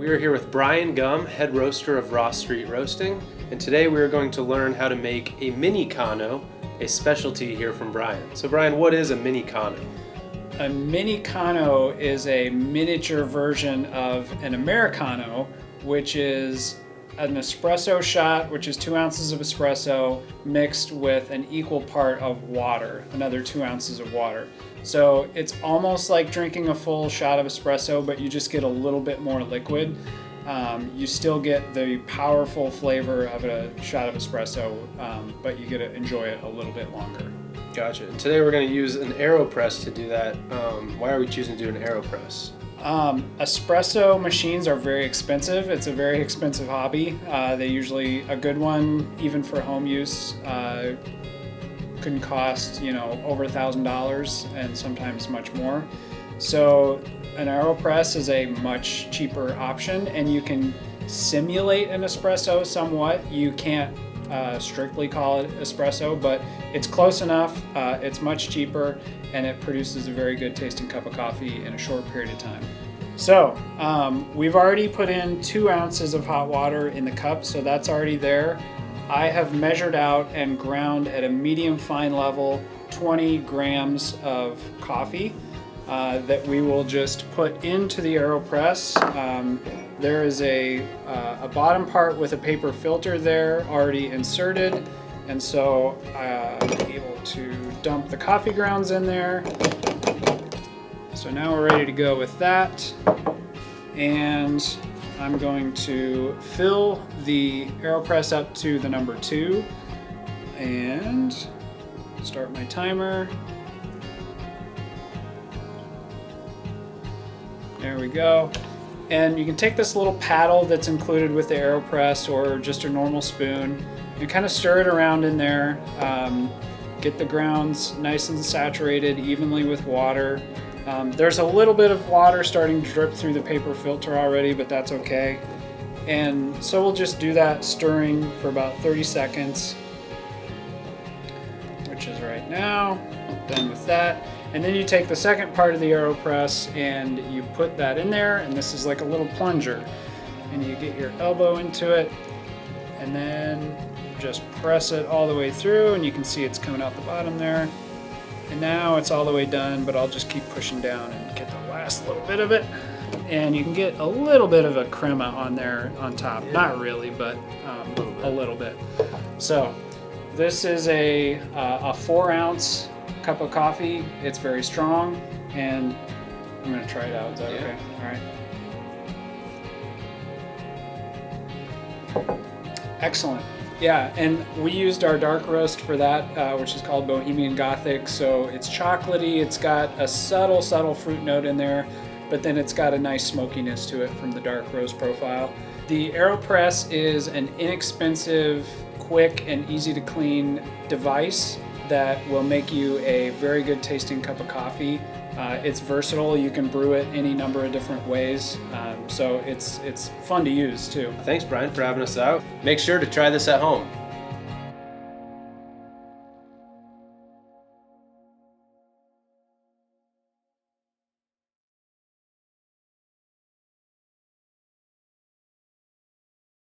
We are here with Brian Gumm, head roaster of Raw Street Roasting, and today we are going to learn how to make a mini Cano, a specialty here from Brian. So Brian, what is a mini Cano? A mini Cano is a miniature version of an Americano, which is an espresso shot, which is 2 ounces of espresso mixed with an equal part of water, another 2 ounces of water. So it's almost like drinking a full shot of espresso, but you just get a little bit more liquid. You still get the powerful flavor of a shot of espresso, but you get to enjoy it a little bit longer. Gotcha. And today we're going to use an Aeropress to do that. Why are we choosing to do an Aeropress? Espresso machines are very expensive. It's a very expensive hobby. They usually, a good one, even for home use, can cost, over $1,000 and sometimes much more. So an Aeropress is a much cheaper option, and you can simulate an espresso somewhat. You can't strictly call it espresso, but it's close enough. It's much cheaper, and it produces a very good tasting cup of coffee in a short period of time. So we've already put in 2 ounces of hot water in the cup, so that's already there. I have measured out and ground at a medium fine level 20 grams of coffee that we will just put into the Aeropress. There is a bottom part with a paper filter there already inserted, and so I'm able to dump the coffee grounds in there. So now we're ready to go with that, and I'm going to fill the Aeropress up to the number 2 and start my timer. There we go. And you can take this little paddle that's included with the Aeropress or just a normal spoon and kind of stir it around in there. Get the grounds nice and saturated evenly with water. There's a little bit of water starting to drip through the paper filter already, but that's okay. And so we'll just do that stirring for about 30 seconds, which is right now. Done with that. And then you take the second part of the Aeropress and you put that in there, and this is like a little plunger. And you get your elbow into it and then just press it all the way through, and you can see it's coming out the bottom there. And now it's all the way done, but I'll just keep pushing down and get the last little bit of it. And you can get a little bit of a crema on there on top. Yeah. Not really, but a little bit. So this is a 4 ounce cup of coffee. It's very strong, and I'm gonna try it out. Is that okay? All right. Excellent. Yeah, and we used our dark roast for that, which is called Bohemian Gothic. So it's chocolatey, it's got a subtle fruit note in there, but then it's got a nice smokiness to it from the dark roast profile. The Aeropress is an inexpensive, quick, and easy to clean device that will make you a very good tasting cup of coffee. It's versatile. You can brew it any number of different ways, so it's fun to use too. Thanks, Brian, for having us out. Make sure to try this at home.